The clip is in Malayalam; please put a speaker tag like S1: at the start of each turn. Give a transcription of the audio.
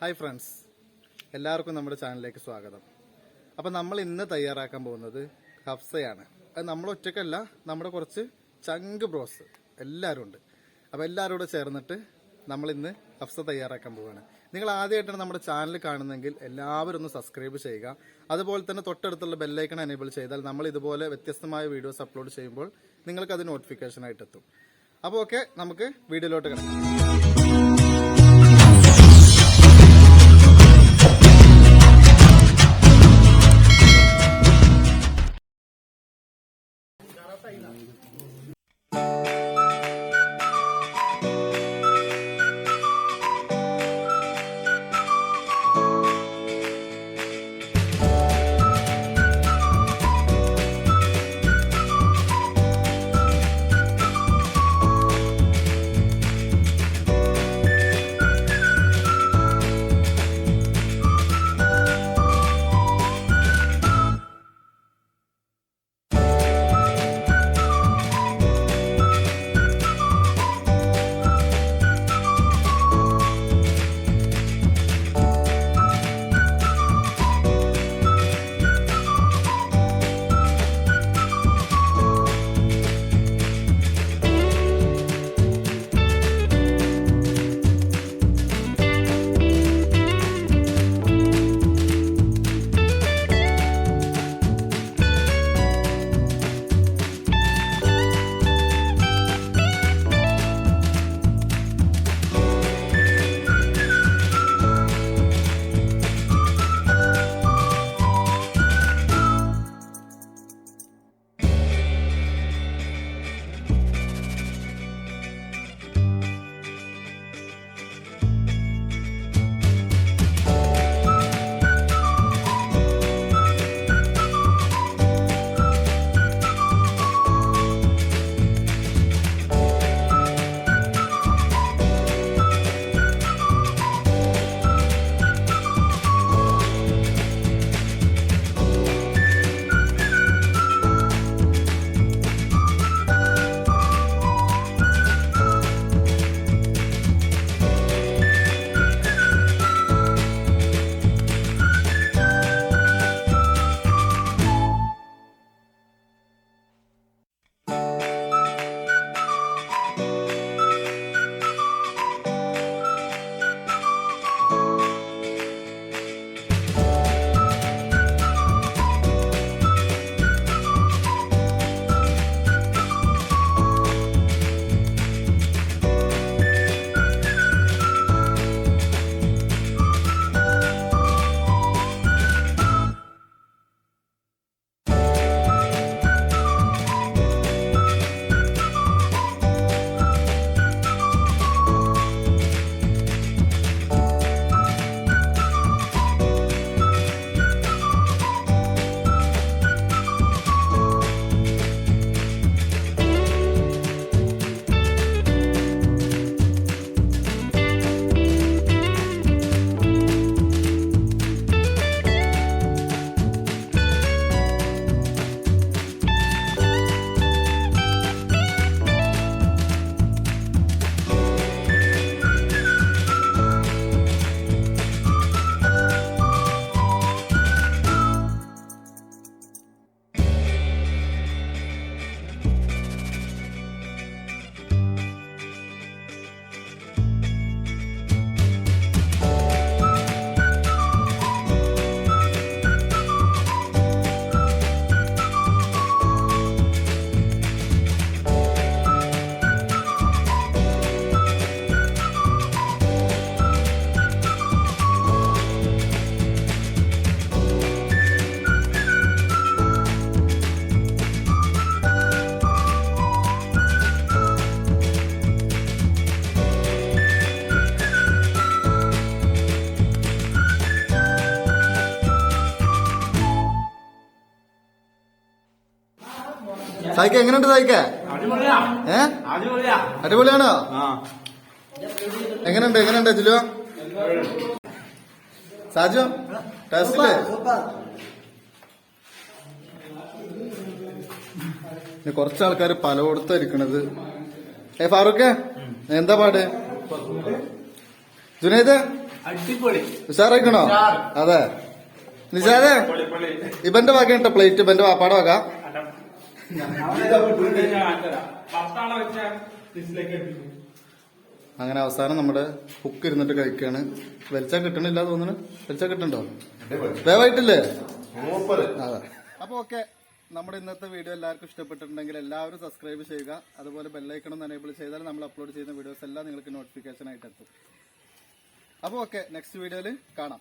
S1: ഹായ് ഫ്രണ്ട്സ്, എല്ലാവർക്കും നമ്മുടെ ചാനലിലേക്ക് സ്വാഗതം. അപ്പം നമ്മൾ ഇന്ന് തയ്യാറാക്കാൻ പോകുന്നത് കഫ്സയാണ്. അത് നമ്മൾ ഒറ്റയ്ക്കല്ല, നമ്മുടെ കുറച്ച് ചങ്ക് ബ്രോസ് എല്ലാവരും ഉണ്ട്. അപ്പോൾ എല്ലാവരും കൂടെ ചേർന്നിട്ട് നമ്മൾ ഇന്ന് കഫ്സ തയ്യാറാക്കാൻ പോവുകയാണ്. നിങ്ങൾ ആദ്യമായിട്ടാണ് നമ്മുടെ ചാനൽ കാണുന്നതെങ്കിൽ എല്ലാവരും ഒന്ന് സബ്സ്ക്രൈബ് ചെയ്യുക. അതുപോലെ തന്നെ തൊട്ടടുത്തുള്ള ബെല്ലൈക്കൺ എനേബിൾ ചെയ്താൽ നമ്മൾ ഇതുപോലെ വ്യത്യസ്തമായ വീഡിയോസ് അപ്ലോഡ് ചെയ്യുമ്പോൾ നിങ്ങൾക്ക് അത് നോട്ടിഫിക്കേഷൻ ആയിട്ട് എത്തും. അപ്പോൾ ഓക്കെ, നമുക്ക് വീഡിയോയിലോട്ട് കിടക്കാം. സായിക്ക എങ്ങനെയുണ്ട് സായിക്ക? അടിപൊളിയാണോ? എങ്ങനെയുണ്ട് ജിലു? സാജു ടേസ്റ്റില്ലേ? കുറച്ച് ആൾക്കാർ പലയിടത്തും ഇരിക്കണത്. ഫാറൂഖ് എന്താ പാട്? ജുനൈദ് ഉഷാറായിക്കണോ? അതെ. നിഷാദേ, ഇവന്റെ വക കേട്ടോ പ്ലേറ്റ്, ഇവന്റെ വാപ്പാടെ വക. അങ്ങനെ അവസാനം നമ്മുടെ കുക്ക് ഇരുന്നിട്ട് കഴിക്കാണ്. വലിച്ചാ കിട്ടണില്ല തോന്നുന്നു. വലിച്ചാ കിട്ടണ്ടോ? വേവായിട്ടില്ലേ? അതെ. അപ്പൊ ഓക്കെ, നമ്മുടെ ഇന്നത്തെ വീഡിയോ എല്ലാവർക്കും ഇഷ്ടപ്പെട്ടിട്ടുണ്ടെങ്കിൽ എല്ലാവരും സബ്സ്ക്രൈബ് ചെയ്യുക. അതുപോലെ ബെല്ലൈക്കണം എനേബിൾ ചെയ്താൽ നമ്മൾ അപ്ലോഡ് ചെയ്യുന്ന വീഡിയോസ് എല്ലാം നിങ്ങൾക്ക് നോട്ടിഫിക്കേഷൻ ആയിട്ട് എത്തും. അപ്പൊ ഓക്കെ, നെക്സ്റ്റ് വീഡിയോയിൽ കാണാം.